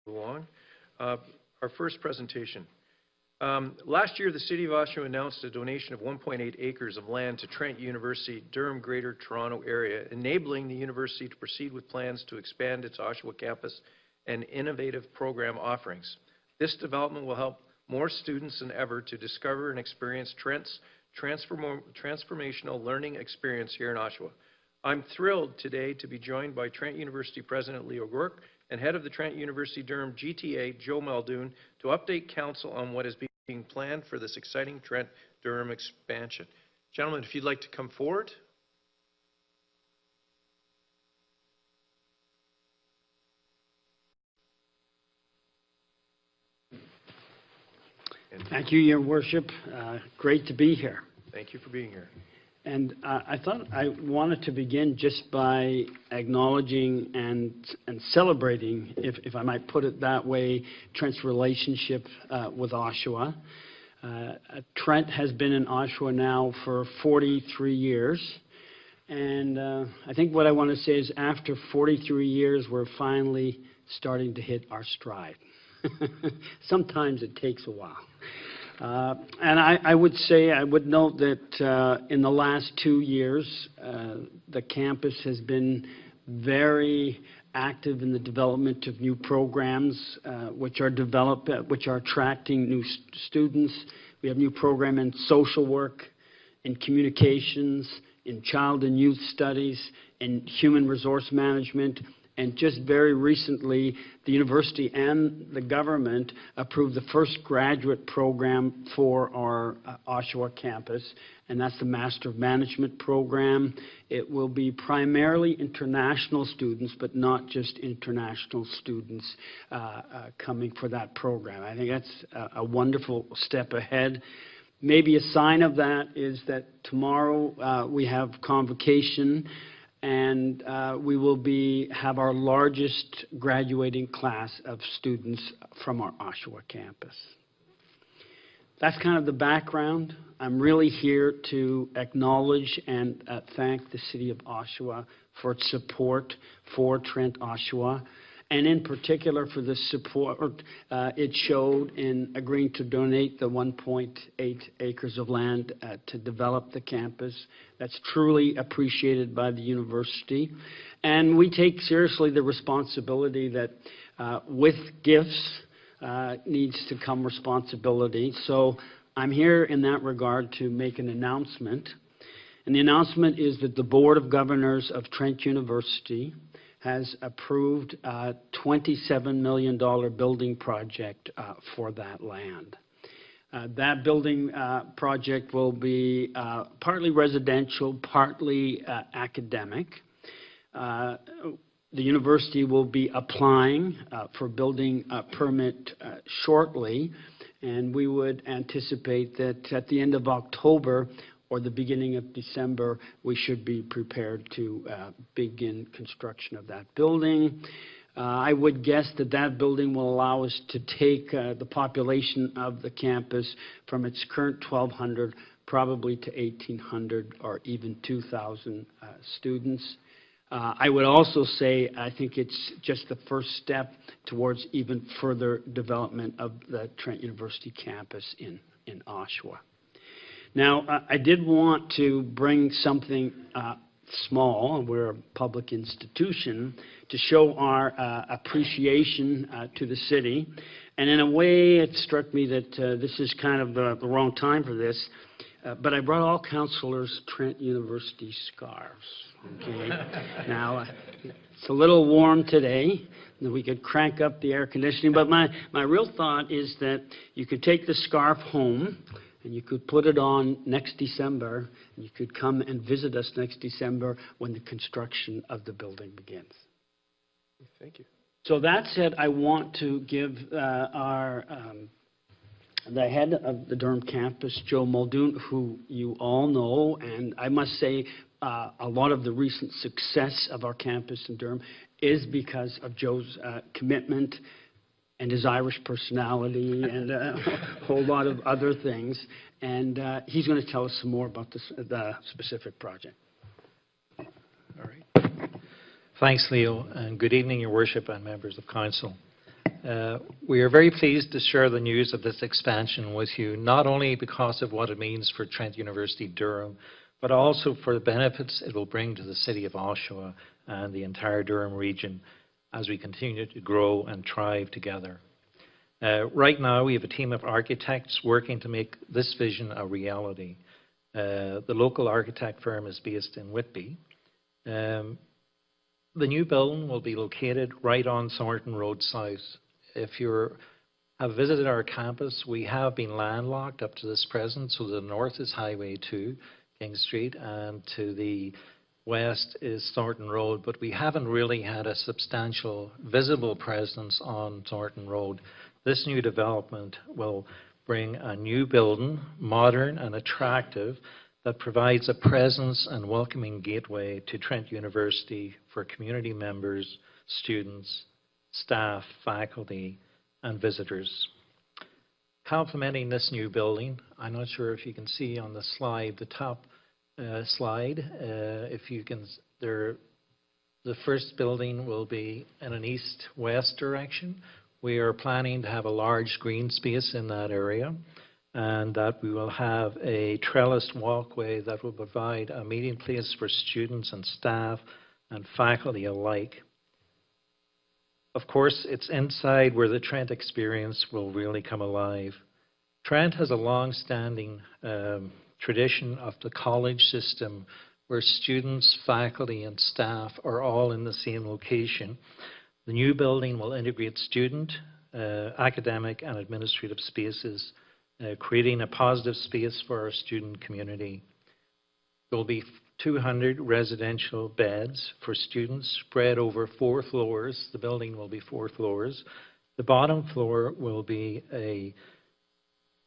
along. Our first presentation. Last year, the City of Oshawa announced a donation of 1.8 acres of land to Trent University, Durham Greater Toronto Area, enabling the university to proceed with plans to expand its Oshawa campus and innovative program offerings. This development will help more students than ever to discover and experience Trent's transformational learning experience here in Oshawa. I'm thrilled today to be joined by Trent University President Leo Gork and Head of the Trent University Durham GTA, Joe Muldoon, to update Council on what is being planned for this exciting Trent Durham expansion. Gentlemen, if you'd like to come forward. Thank you, Your Worship. Great to be here. Thank you for being here. And I thought I wanted to begin just by acknowledging and celebrating, if I might put it that way, Trent's relationship with Oshawa. Trent has been in Oshawa now for 43 years. And I think what I want to say is after 43 years, we're finally starting to hit our stride. Sometimes it takes a while. And I would say, I would note that in the last 2 years, the campus has been very active in the development of new programs which are attracting new students. We have new program in social work, in communications, in child and youth studies, in human resource management. And just very recently, the university and the government approved the first graduate program for our Oshawa campus, and that's the Master of Management program. It will be primarily international students, but not just international students coming for that program. I think that's a wonderful step ahead. Maybe a sign of that is that tomorrow we have convocation, and we will have our largest graduating class of students from our Oshawa campus. That's kind of the background. I'm really here to acknowledge and thank the City of Oshawa for its support for Trent Oshawa, and in particular for the support it showed in agreeing to donate the 1.8 acres of land to develop the campus. That's truly appreciated by the university. And we take seriously the responsibility that with gifts needs to come responsibility. So I'm here in that regard to make an announcement. And the announcement is that the Board of Governors of Trent University has approved a $27 million building project for that land. That building project will be partly residential, partly academic. The university will be applying for building a permit shortly, and we would anticipate that at the end of October or the beginning of December, we should be prepared to begin construction of that building. I would guess that that building will allow us to take the population of the campus from its current 1,200 probably to 1,800 or even 2,000 students. I would also say I think it's just the first step towards even further development of the Trent University campus in Oshawa. Now, I did want to bring something small, we're a public institution, to show our appreciation to the city. And in a way, it struck me that this is kind of the wrong time for this, but I brought all councillors Trent University scarves. Okay? Now, it's a little warm today. We could crank up the air conditioning, but my real thought is that you could take the scarf home, and you could put it on next December, and you could come and visit us next December when the construction of the building begins. Thank you. So that said, I want to give the head of the Durham campus, Joe Muldoon, who you all know, and I must say a lot of the recent success of our campus in Durham is because of Joe's commitment and his Irish personality and a whole lot of other things. And he's going to tell us some more about the specific project. All right. Thanks, Leo, and good evening, Your Worship and members of Council. We are very pleased to share the news of this expansion with you, not only because of what it means for Trent University Durham, but also for the benefits it will bring to the city of Oshawa and the entire Durham region as we continue to grow and thrive together. Right now, we have a team of architects working to make this vision a reality. The local architect firm is based in Whitby. The new building will be located right on Thornton Road South. If you have visited our campus, we have been landlocked up to this present, so the north is Highway 2, King Street, and to the west is Thornton Road, but we haven't really had a substantial visible presence on Thornton Road. This new development will bring a new building, modern and attractive, that provides a presence and welcoming gateway to Trent University for community members, students, staff, faculty, and visitors. Complementing this new building, I'm not sure if you can see on the slide, the top slide, if you can, the first building will be in an east-west direction. We are planning to have a large green space in that area, and that we will have a trellised walkway that will provide a meeting place for students and staff and faculty alike. Of course, it's inside where the Trent experience will really come alive. Trent has a long-standing tradition of the college system where students, faculty, and staff are all in the same location. The new building will integrate student, academic, and administrative spaces, creating a positive space for our student community. There will be 200 residential beds for students spread over 4 floors. The building will be 4 floors. The bottom floor will be a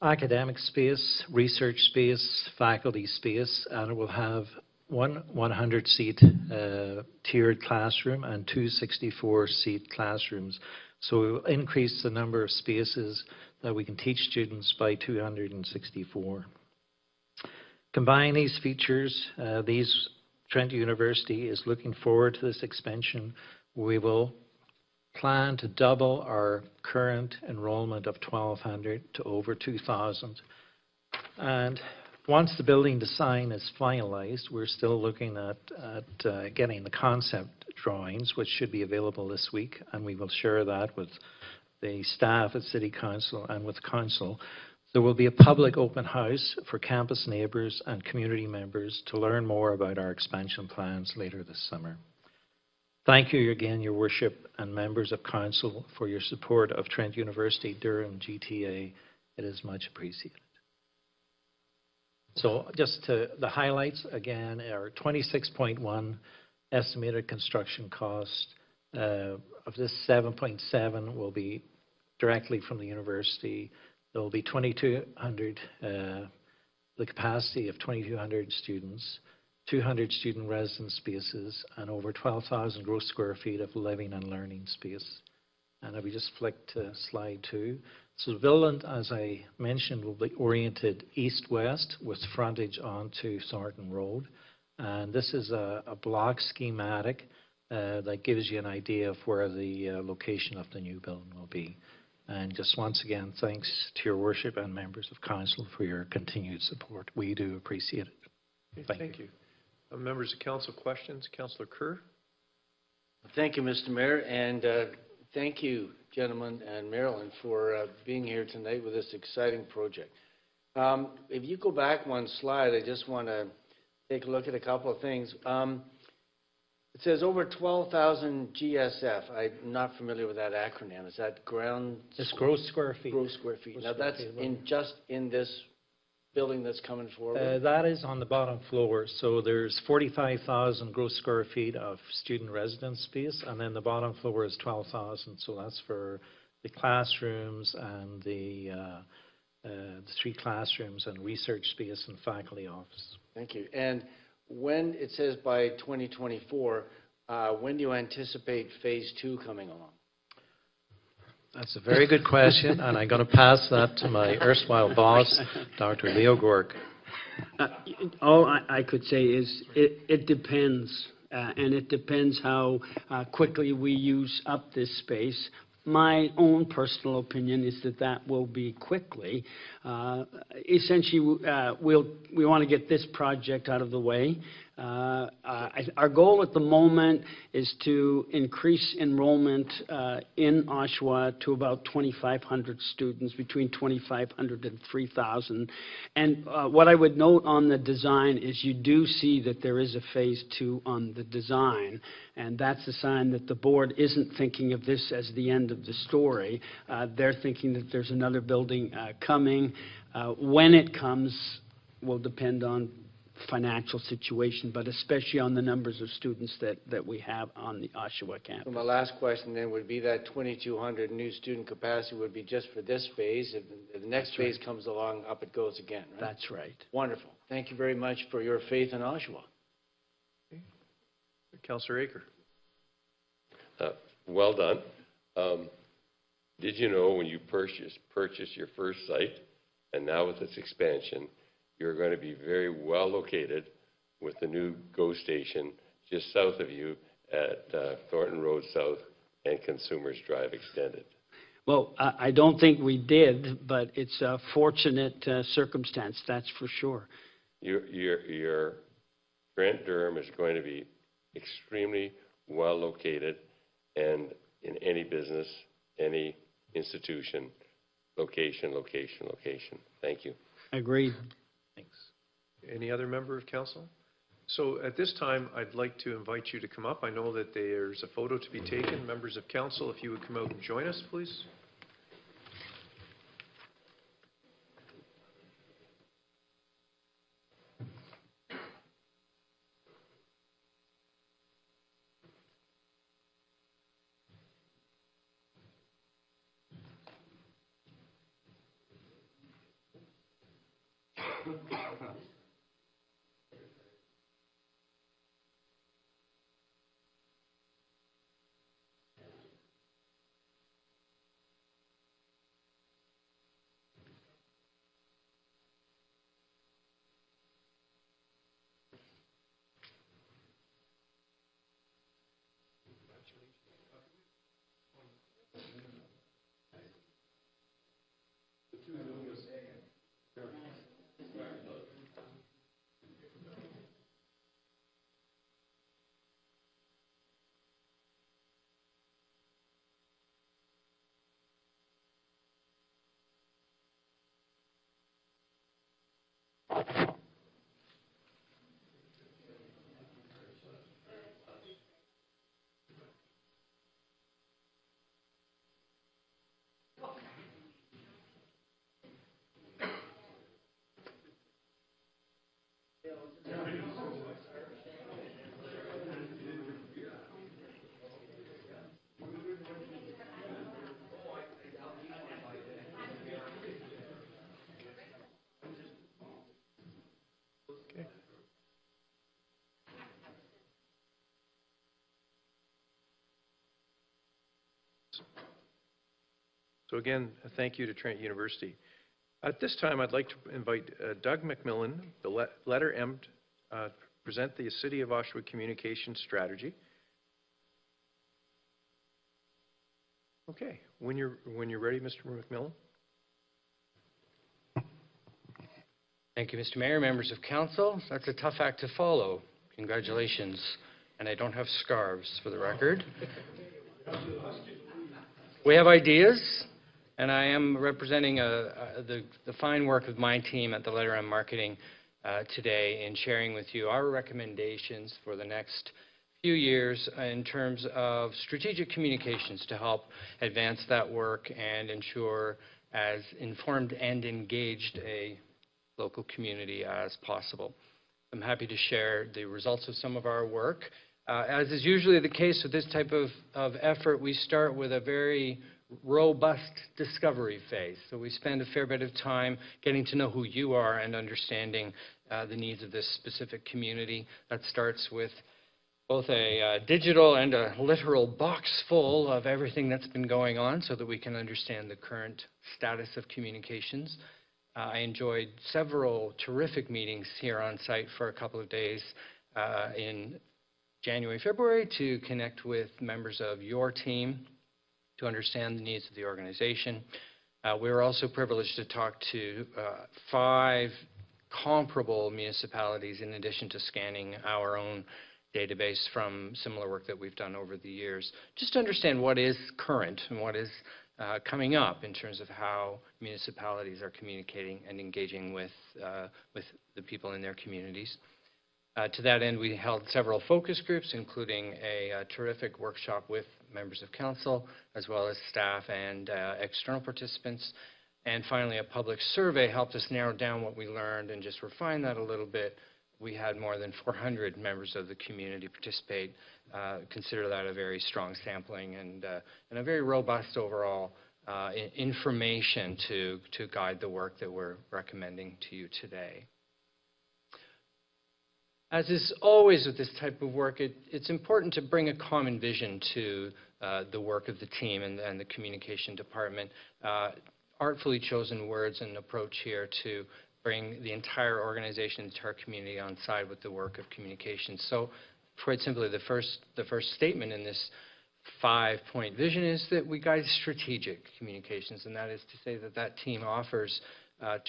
academic space, research space, faculty space, and it will have one 100-seat tiered classroom and 2 64-seat classrooms. So we will increase the number of spaces that we can teach students by 264. Combine these features, Trent University is looking forward to this expansion. We will plan to double our current enrollment of 1,200 to over 2,000. And once the building design is finalized, we're still looking at getting the concept drawings, which should be available this week, and we will share that with the staff at City Council and with Council. There will be a public open house for campus neighbours and community members to learn more about our expansion plans later this summer. Thank you again, Your Worship, and members of Council, for your support of Trent University Durham GTA. It is much appreciated. So just to the highlights again are 26.1 estimated construction cost. Of this, 7.7 will be directly from the university. There will be 2,200, the capacity of 2,200 students, 200 student residence spaces, and over 12,000 gross square feet of living and learning space. And if we just flick to slide 2. So the building, as I mentioned, will be oriented east-west with frontage onto Thornton Road. And this is a block schematic that gives you an idea of where the location of the new building will be. And just once again, thanks to Your Worship and members of Council for your continued support. We do appreciate it. Okay, thank you. Members of Council, questions? Councillor Kerr? Thank you, Mr. Mayor, and thank you, gentlemen and Marilyn, for being here tonight with this exciting project. If you go back one slide, I just want to take a look at a couple of things. It says over 12,000 GSF. I'm not familiar with that acronym. Is that ground? It's gross square feet. Gross square feet. Now that's just in this building that's coming forward? That is on the bottom floor. So there's 45,000 gross square feet of student residence space, and then the bottom floor is 12,000. So that's for the classrooms and the 3 classrooms and research space and faculty office. Thank you. And when it says by 2024, when do you anticipate phase 2 coming along? That's a very good question, and I'm going to pass that to my erstwhile boss, Dr. Leo Gork. All I could say is it depends, and it depends how quickly we use up this space. My own personal opinion is that that will be quickly. Essentially, we want to get this project out of the way. Our goal at the moment is to increase enrollment in Oshawa to about 2,500 students, between 2,500 and 3,000. And what I would note on the design is you do see that there is a phase 2 on the design, and that's a sign that the board isn't thinking of this as the end of the story. They're thinking that there's another building coming. When it comes will depend on financial situation, but especially on the numbers of students that we have on the Oshawa campus. So my last question then would be that 2,200 new student capacity would be just for this phase. If the next phase comes along, up it goes again, right? That's right. Wonderful. Thank you very much for your faith in Oshawa. Councillor Aker. Well done. Did you know when you purchased your first site, and now with its expansion, you're going to be very well located with the new GO station just south of you at Thornton Road South and Consumers Drive Extended? Well, I don't think we did, but it's a fortunate circumstance, that's for sure. Your Trent Durham is going to be extremely well located, and in any business, any institution, location, location, location. Thank you. Agreed. Thanks. Any other member of council? So at this time, I'd like to invite you to come up. I know that there's a photo to be taken. Members of council, if you would come out and join us, please. Okay. So again, thank you to Trent University. At this time, I'd like to invite Doug MacMillan, the letter M, present the City of Oshawa Communication Strategy. Okay, when you're ready, Mr. MacMillan. Thank you, Mr. Mayor, members of council. That's a tough act to follow. Congratulations. And I don't have scarves, for the record. We have ideas, and I am representing the fine work of my team at the Letter M Marketing today in sharing with you our recommendations for the next few years in terms of strategic communications to help advance that work and ensure as informed and engaged a local community as possible. I'm happy to share the results of some of our work. As is usually the case with this type of effort, we start with a very robust discovery phase. So we spend a fair bit of time getting to know who you are and understanding the needs of this specific community. That starts with both a digital and a literal box full of everything that's been going on so that we can understand the current status of communications. I enjoyed several terrific meetings here on site for a couple of days in January, February to connect with members of your team to understand the needs of the organization. We were also privileged to talk to 5 comparable municipalities in addition to scanning our own database from similar work that we've done over the years, just to understand what is current and what is coming up in terms of how municipalities are communicating and engaging with the people in their communities. To that end, we held several focus groups, including a terrific workshop with members of council, as well as staff and external participants. And finally, a public survey helped us narrow down what we learned and just refine that a little bit. We had more than 400 members of the community participate. Consider that a very strong sampling and a very robust overall information to guide the work that we're recommending to you today. As is always with this type of work, it's important to bring a common vision to the work of the team and the communication department. Artfully chosen words and approach here to bring the entire organization, the entire community on side with the work of communication. So quite simply, the first statement in this 5-point vision is that we guide strategic communications, and that is to say that that team offers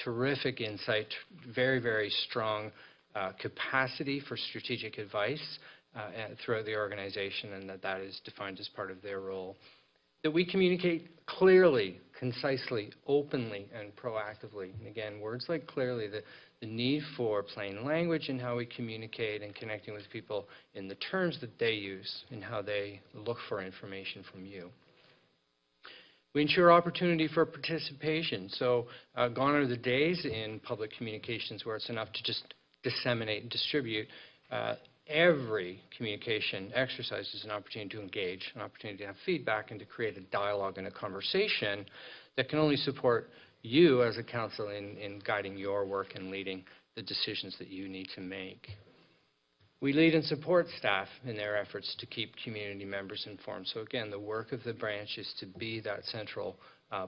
terrific insight, very, very strong capacity for strategic advice throughout the organization, and that is defined as part of their role. That we communicate clearly, concisely, openly, and proactively. And again, words like clearly, the need for plain language in how we communicate and connecting with people in the terms that they use and how they look for information from you. We ensure opportunity for participation. So gone are the days in public communications where it's enough to just disseminate and distribute. Every communication exercise is an opportunity to engage, an opportunity to have feedback, and to create a dialogue and a conversation that can only support you as a council in guiding your work and leading the decisions that you need to make. We lead and support staff in their efforts to keep community members informed. So again, the work of the branch is to be that central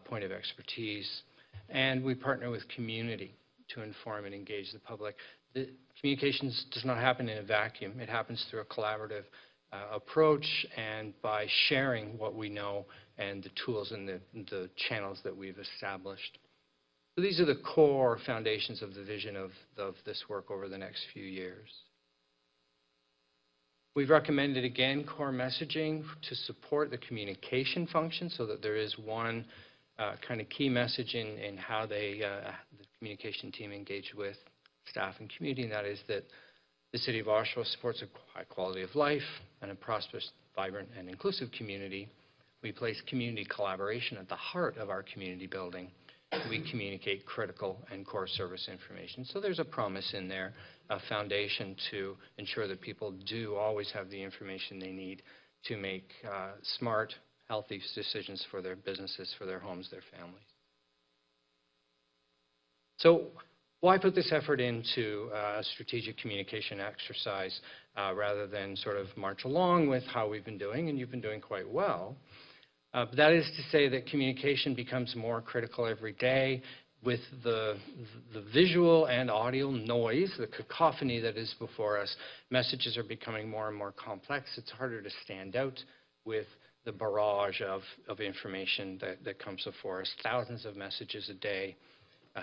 point of expertise. And we partner with community to inform and engage the public. The communications does not happen in a vacuum. It happens through a collaborative approach and by sharing what we know and the tools and the channels that we've established. So these are the core foundations of the vision of this work over the next few years. We've recommended, again, core messaging to support the communication function so that there is one kind of key message in how the communication team engage with staff and community, and that is that the City of Oshawa supports a high quality of life and a prosperous, vibrant, and inclusive community. We place community collaboration at the heart of our community building. We communicate critical and core service information. So there's a promise in there, a foundation to ensure that people do always have the information they need to make smart, healthy decisions for their businesses, for their homes, their families. So why put this effort into a strategic communication exercise rather than sort of march along with how we've been doing, and you've been doing quite well? But that is to say that communication becomes more critical every day with the visual and audio noise, the cacophony that is before us. Messages are becoming more and more complex. It's harder to stand out with the barrage of information that comes before us. Thousands of messages a day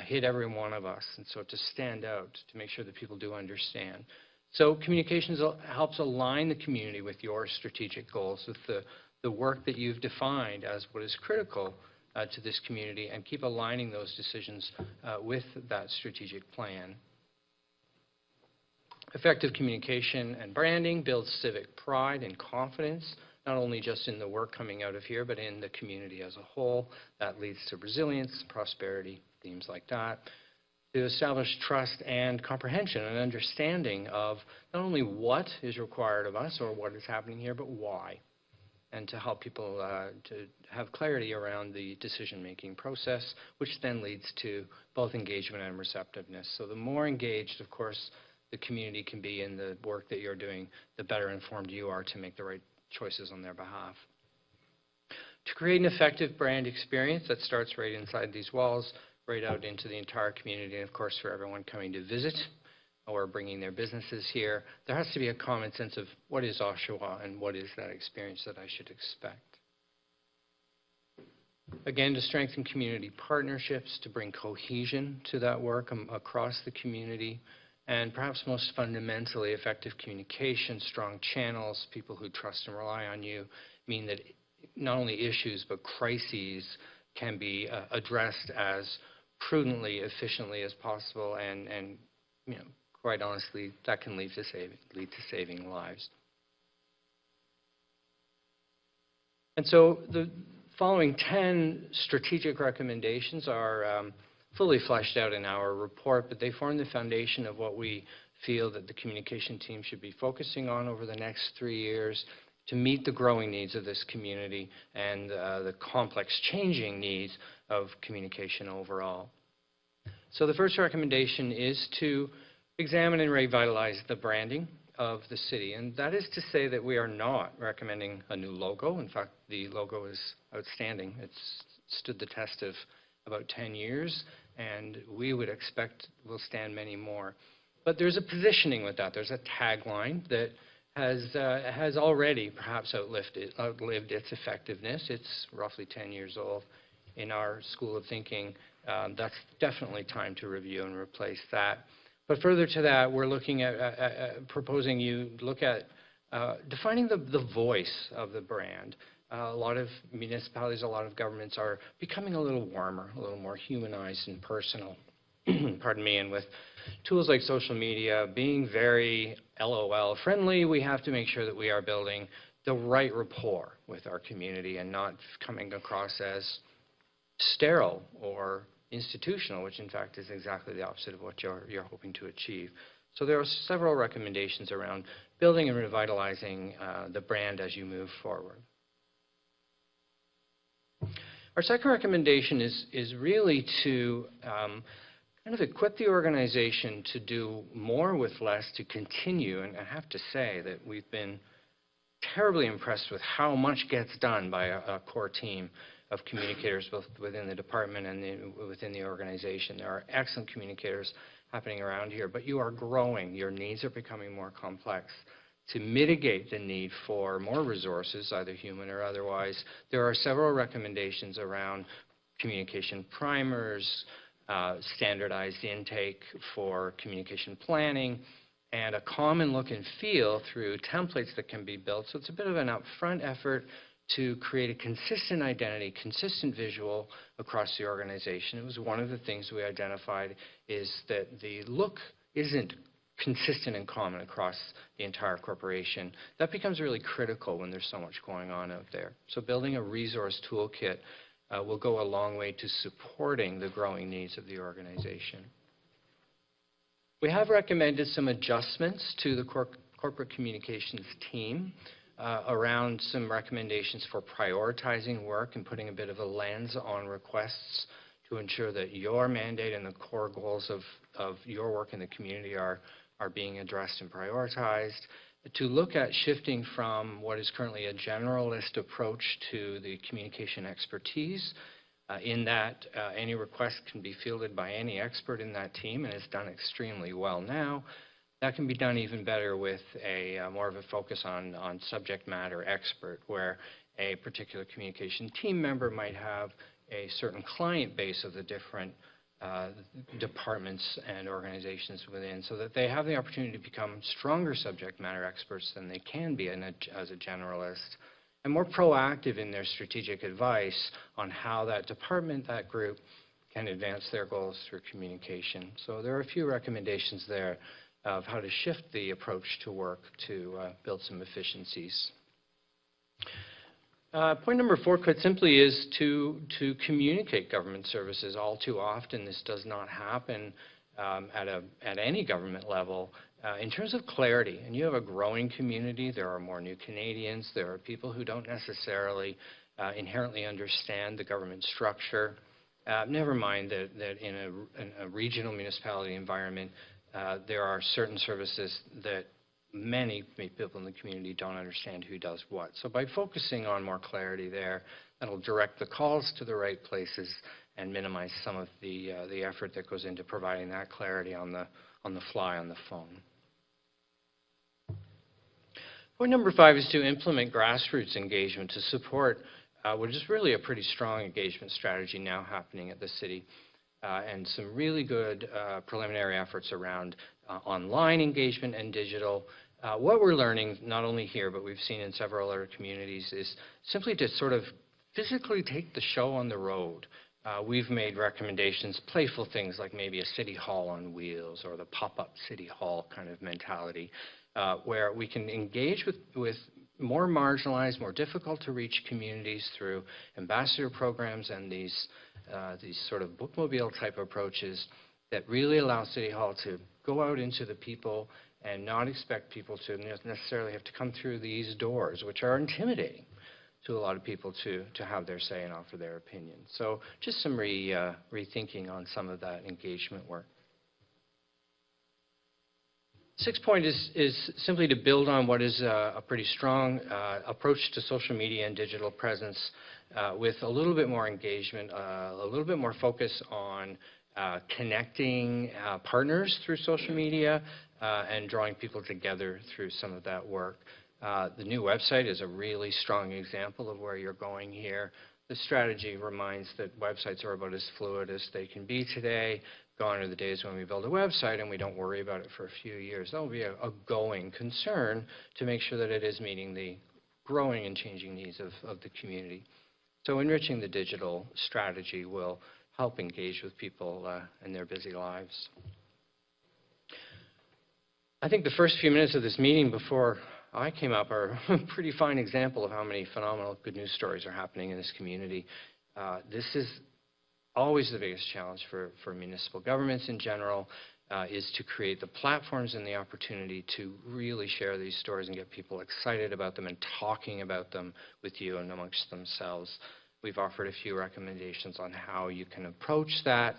hit every one of us. And so to stand out, to make sure that people do understand. So communications helps align the community with your strategic goals, with the work that you've defined as what is critical to this community, and keep aligning those decisions with that strategic plan. Effective communication and branding builds civic pride and confidence, not only just in the work coming out of here, but in the community as a whole. That leads to resilience, prosperity, themes like that. To establish trust and comprehension and understanding of not only what is required of us or what is happening here, but why. And to help people to have clarity around the decision-making process, which then leads to both engagement and receptiveness. So the more engaged, of course, the community can be in the work that you're doing, the better informed you are to make the right choices on their behalf. To create an effective brand experience that starts right inside these walls, right out into the entire community, and of course for everyone coming to visit or bringing their businesses here, there has to be a common sense of what is Oshawa and what is that experience that I should expect. again, to strengthen community partnerships, to bring cohesion to that work across the community, and perhaps most fundamentally, effective communication, strong channels, people who trust and rely on you, mean that not only issues but crises can be addressed as prudently, efficiently as possible, and you know, quite honestly, that can lead to saving lives. And so the following 10 strategic recommendations are fully fleshed out in our report, but they form the foundation of what we feel that the communication team should be focusing on over the next 3 years to meet the growing needs of this community and the complex changing needs of communication overall. So the first recommendation is to examine and revitalize the branding of the city, and that is to say that we are not recommending a new logo. In fact, the logo is outstanding. It's stood the test of about 10 years, and we would expect will stand many more. But there's a positioning with that. There's a tagline that has already perhaps outlived its effectiveness. It's roughly 10 years old. In our school of thinking, that's definitely time to review and replace that. But further to that, we're looking at proposing you look at defining the voice of the brand. A lot of municipalities, a lot of governments are becoming a little warmer, a little more humanized and personal. Pardon me. And with tools like social media being very LOL friendly, we have to make sure that we are building the right rapport with our community and not coming across as sterile or institutional, which in fact is exactly the opposite of what you're hoping to achieve. So there are several recommendations around building and revitalizing the brand as you move forward. Our second recommendation is really to kind of equip the organization to do more with less, to continue. And I have to say that we've been terribly impressed with how much gets done by a core team of communicators both within the department and within the organization. There are excellent communicators happening around here, but you are growing. Your needs are becoming more complex. To mitigate the need for more resources, either human or otherwise, there are several recommendations around communication primers, standardized intake for communication planning, and a common look and feel through templates that can be built. So it's a bit of an upfront effort to create a consistent identity, consistent visual across the organization. It was one of the things we identified is that the look isn't consistent and common across the entire corporation. That becomes really critical when there's so much going on out there. So building a resource toolkit will go a long way to supporting the growing needs of the organization. We have recommended some adjustments to the corporate communications team around some recommendations for prioritizing work and putting a bit of a lens on requests to ensure that your mandate and the core goals of your work in the community are being addressed and prioritized, to look at shifting from what is currently a generalist approach to the communication expertise, in that any request can be fielded by any expert in that team, and it's done extremely well now. That can be done even better with a more of a focus on subject matter expert, where a particular communication team member might have a certain client base of the different departments and organizations within, so that they have the opportunity to become stronger subject matter experts than they can be as a generalist, and more proactive in their strategic advice on how that department, that group, can advance their goals through communication. So there are a few recommendations there of how to shift the approach to work to build some efficiencies. Point number 4, quite simply, is to communicate government services. All too often, this does not happen at any government level. In terms of clarity, and you have a growing community, there are more new Canadians, there are people who don't necessarily inherently understand the government structure. Never mind that in a regional municipality environment, there are certain services that many people in the community don't understand who does what. So by focusing on more clarity there, that'll direct the calls to the right places and minimize some of the effort that goes into providing that clarity on the fly on the phone. Point number 5 is to implement grassroots engagement to support which is really a pretty strong engagement strategy now happening at the city, and some really good preliminary efforts around online engagement and digital. What we're learning, not only here, but we've seen in several other communities, is simply to sort of physically take the show on the road. We've made recommendations, playful things like maybe a city hall on wheels or the pop-up city hall kind of mentality, where we can engage with more marginalized, more difficult to reach communities through ambassador programs and these sort of bookmobile type approaches that really allow City Hall to go out into the people and not expect people to necessarily have to come through these doors, which are intimidating to a lot of people to have their say and offer their opinion. So just some rethinking on some of that engagement work. Sixth point is simply to build on what is a pretty strong approach to social media and digital presence with a little bit more engagement, a little bit more focus on connecting partners through social media and drawing people together through some of that work. The new website is a really strong example of where you're going here. The strategy reminds that websites are about as fluid as they can be today. Gone are the days when we build a website and we don't worry about it for a few years. That will be a going concern to make sure that it is meeting the growing and changing needs of the community. So enriching the digital strategy will help engage with people in their busy lives. I think the first few minutes of this meeting before I came up are a pretty fine example of how many phenomenal good news stories are happening in this community. This is always the biggest challenge for municipal governments in general, is to create the platforms and the opportunity to really share these stories and get people excited about them and talking about them with you and amongst themselves. We've offered a few recommendations on how you can approach that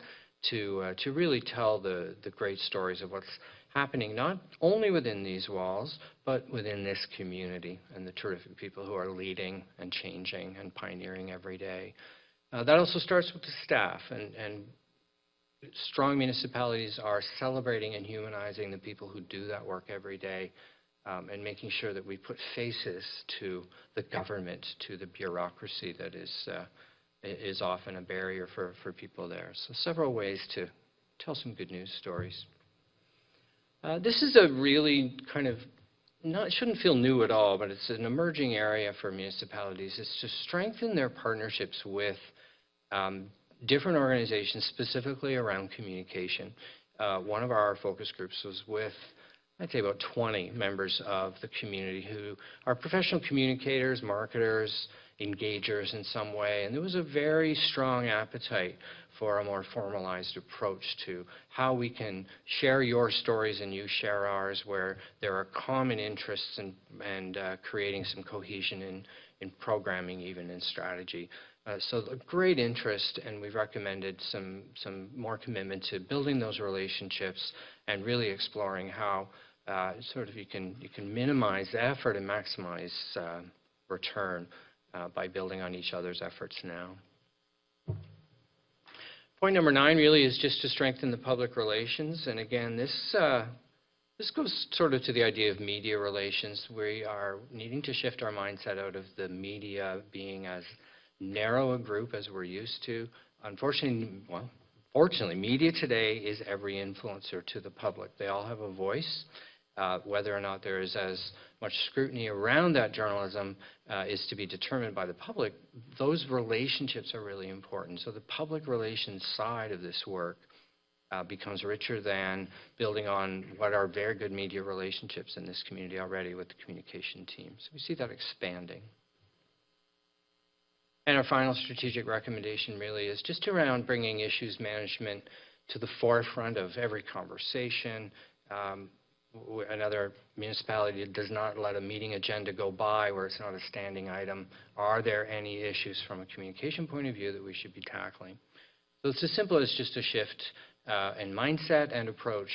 to really tell the great stories of what's happening not only within these walls, but within this community and the terrific people who are leading and changing and pioneering every day. That also starts with the staff, and strong municipalities are celebrating and humanizing the people who do that work every day, and making sure that we put faces to the government, to the bureaucracy that is often a barrier for people there. So several ways to tell some good news stories. This is a really kind of, it shouldn't feel new at all, but it's an emerging area for municipalities, is to strengthen their partnerships with different organizations, specifically around communication. One of our focus groups was with, I'd say, about 20 members of the community who are professional communicators, marketers, engagers in some way, and there was a very strong appetite for a more formalized approach to how we can share your stories and you share ours, where there are common interests and creating some cohesion in programming, even in strategy. So a great interest, and we've recommended some more commitment to building those relationships and really exploring how sort of you can minimize effort and maximize return by building on each other's efforts now. Point number 9 really is just to strengthen the public relations, and again, this goes sort of to the idea of media relations. We are needing to shift our mindset out of the media being as narrow a group as we're used to. Fortunately, media today is every influencer to the public. They all have a voice. Whether or not there is as much scrutiny around that journalism is to be determined by the public. Those relationships are really important. So the public relations side of this work becomes richer than building on what are very good media relationships in this community already with the communication team. So we see that expanding. And our final strategic recommendation really is just around bringing issues management to the forefront of every conversation. Another municipality does not let a meeting agenda go by where it's not a standing item. Are there any issues from a communication point of view that we should be tackling? So it's as simple as just a shift in mindset and approach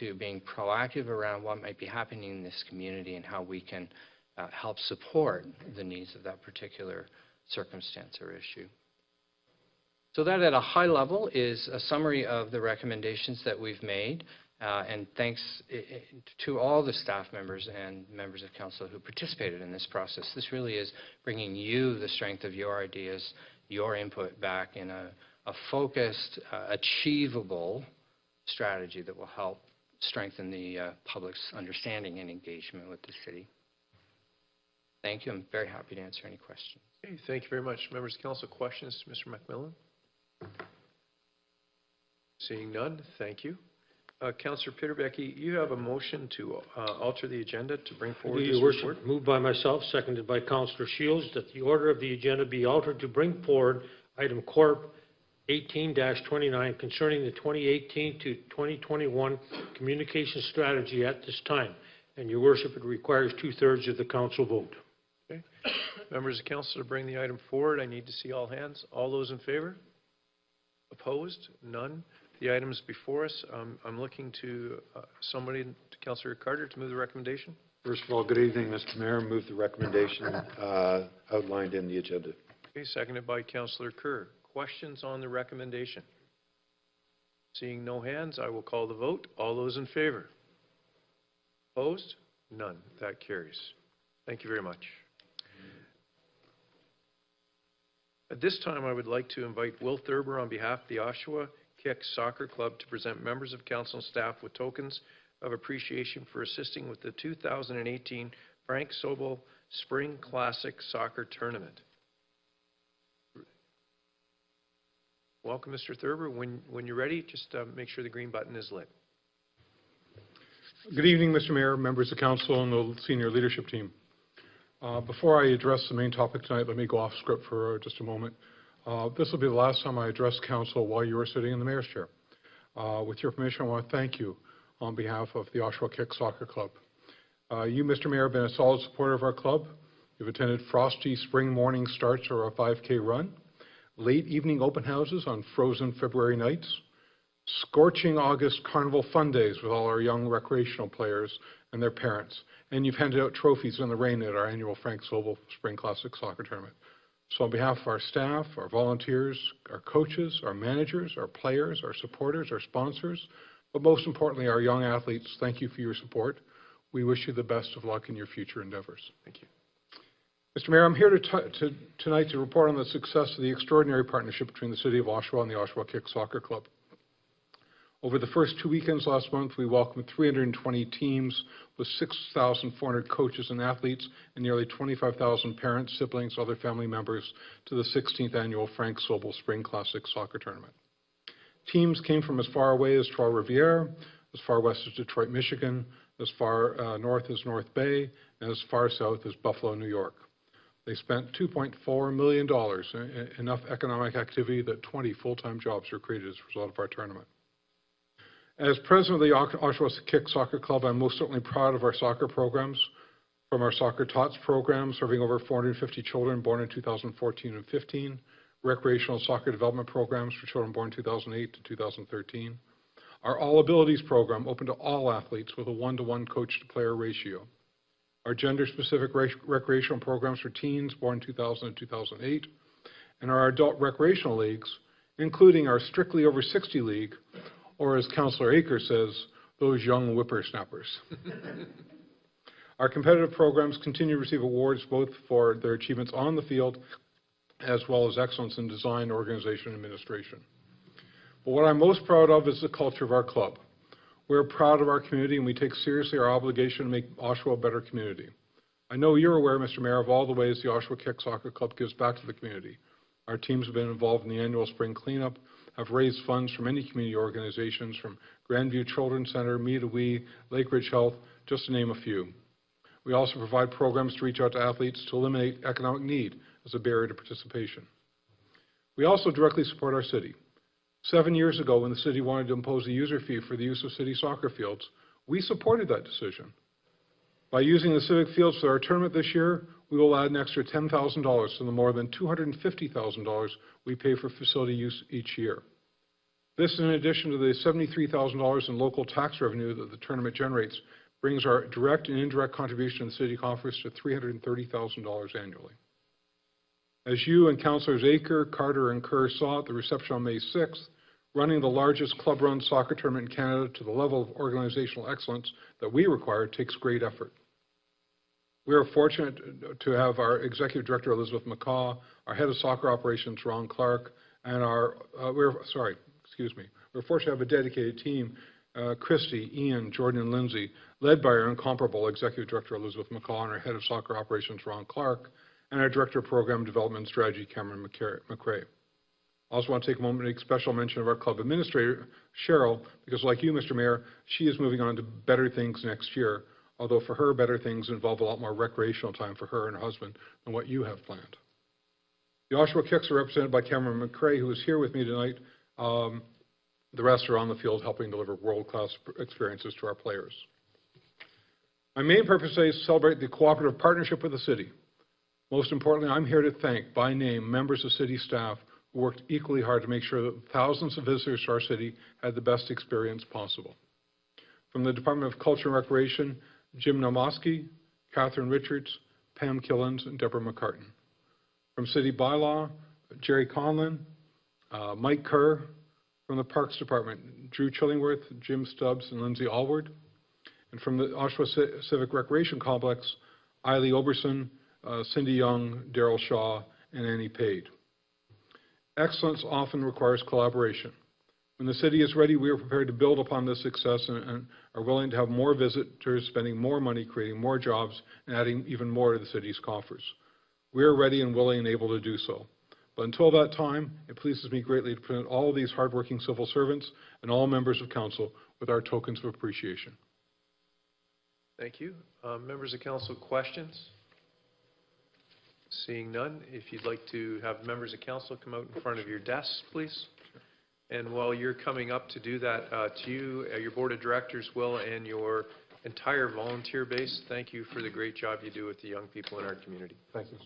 to being proactive around what might be happening in this community and how we can help support the needs of that particular circumstance or issue. So that at a high level is a summary of the recommendations that we've made. And thanks to all the staff members and members of council who participated in this process. This really is bringing you the strength of your ideas, your input back in a focused, achievable strategy that will help strengthen the public's understanding and engagement with the city. Thank you. I'm very happy to answer any questions. Okay, thank you very much. Members of council, questions to Mr. MacMillan? Seeing none, thank you. Councillor Peterbecke, you have a motion to alter the agenda to bring forward this Your report. Worship, moved by myself, seconded by Councillor Shields, that the order of the agenda be altered to bring forward item Corp 18-29 concerning the 2018 to 2021 communication strategy at this time. And Your Worship, it requires 2/3 of the council vote. Okay. Members of council to bring the item forward, I need to see all hands. All those in favor? Opposed? None. The item is before us. I'm looking to somebody, to Councillor Carter, to move the recommendation. First of all, good evening, Mr. Mayor. Move the recommendation outlined in the agenda. Okay, seconded by Councillor Kerr. Questions on the recommendation? Seeing no hands, I will call the vote. All those in favor? Opposed? None. That carries. Thank you very much. At this time, I would like to invite Will Thurber on behalf of the Oshawa Kicks Soccer Club to present members of council and staff with tokens of appreciation for assisting with the 2018 Frank Sobil Spring Classic Soccer Tournament. Welcome, Mr. Thurber. When you're ready, just make sure the green button is lit. Good evening, Mr. Mayor, members of council, and the senior leadership team. Before I address the main topic tonight, let me go off script for just a moment. This will be the last time I address council while you are sitting in the mayor's chair. With your permission, I want to thank you on behalf of the Oshawa Kicks Soccer Club. You, Mr. Mayor, have been a solid supporter of our club. You've attended frosty spring morning starts or a 5K run, late evening open houses on frozen February nights, scorching August carnival fun days with all our young recreational players and their parents, and you've handed out trophies in the rain at our annual Frank Sobil Spring Classic Soccer Tournament. So on behalf of our staff, our volunteers, our coaches, our managers, our players, our supporters, our sponsors, but most importantly, our young athletes, thank you for your support. We wish you the best of luck in your future endeavors. Thank you. Mr. Mayor, I'm here tonight to report on the success of the extraordinary partnership between the City of Oshawa and the Oshawa Kicks Soccer Club. Over the first 2 weekends last month, we welcomed 320 teams with 6,400 coaches and athletes and nearly 25,000 parents, siblings, other family members to the 16th annual Frank Sobil Spring Classic Soccer Tournament. Teams came from as far away as Trois-Rivières, as far west as Detroit, Michigan, as far north as North Bay, and as far south as Buffalo, New York. They spent $2.4 million, enough economic activity that 20 full-time jobs were created as a result of our tournament. As president of the Oshawa Kicks Soccer Club, I'm most certainly proud of our soccer programs, from our Soccer Tots program, serving over 450 children born in 2014 and 15, recreational soccer development programs for children born in 2008 to 2013, our All Abilities program, open to all athletes with a 1-to-1 coach-to-player ratio, our gender-specific recreational programs for teens born in 2000 and 2008, and our adult recreational leagues, including our Strictly Over 60 League, or as Councillor Aker says, those young whippersnappers. Our competitive programs continue to receive awards both for their achievements on the field as well as excellence in design, organization, and administration. But what I'm most proud of is the culture of our club. We're proud of our community, and we take seriously our obligation to make Oshawa a better community. I know you're aware, Mr. Mayor, of all the ways the Oshawa Kicks Soccer Club gives back to the community. Our teams have been involved in the annual spring cleanup, have raised funds from many community organizations, from Grandview Children's Center, Me to We, Lake Ridge Health, just to name a few. We also provide programs to reach out to athletes to eliminate economic need as a barrier to participation. We also directly support our city. 7 years ago, when the city wanted to impose a user fee for the use of city soccer fields, we supported that decision. By using the civic fields for our tournament this year, we will add an extra $10,000 to the more than $250,000 we pay for facility use each year. This, in addition to the $73,000 in local tax revenue that the tournament generates, brings our direct and indirect contribution to the city coffers to $330,000 annually. As you and Councillors Aker, Carter, and Kerr saw at the reception on May 6th, Running the largest club-run soccer tournament in Canada to the level of organizational excellence that we require takes great effort. We are fortunate to have our Executive Director, Elizabeth McCaw, our Head of Soccer Operations, Ron Clark, and we're fortunate to have a dedicated team, Christy, Ian, Jordan, and Lindsay, led by our incomparable Executive Director, Elizabeth McCaw, and our Head of Soccer Operations, Ron Clark, and our Director of Program Development and Strategy, Cameron McCrae. I also want to take a moment to make special mention of our club administrator, Cheryl, because like you, Mr. Mayor, she is moving on to better things next year, although for her, better things involve a lot more recreational time for her and her husband than what you have planned. The Oshawa Kicks are represented by Cameron McCrae, who is here with me tonight. The rest are on the field helping deliver world-class experiences to our players. My main purpose today is to celebrate the cooperative partnership with the city. Most importantly, I'm here to thank, by name, members of city staff who worked equally hard to make sure that thousands of visitors to our city had the best experience possible. From the Department of Culture and Recreation, Jim Nomoski, Catherine Richards, Pam Killens, and Deborah McCartan. From City Bylaw, Jerry Conlon, Mike Kerr. From the Parks Department, Drew Chillingworth, Jim Stubbs, and Lindsay Allward. And from the Oshawa Civic Recreation Complex, Eiley Oberson, Cindy Young, Daryl Shaw, and Annie Pade. Excellence often requires collaboration. When the city is ready, we are prepared to build upon this success and are willing to have more visitors, spending more money, creating more jobs, and adding even more to the city's coffers. We are ready and willing and able to do so. But until that time, it pleases me greatly to present all of these hardworking civil servants and all members of council with our tokens of appreciation. Thank you. Members of council, questions? Seeing none, if you'd like to have members of council come out in front of your desks, please. And while you're coming up to do that, to you, your board of directors, Will, and your entire volunteer base, thank you for the great job you do with the young people in our community. Thank you.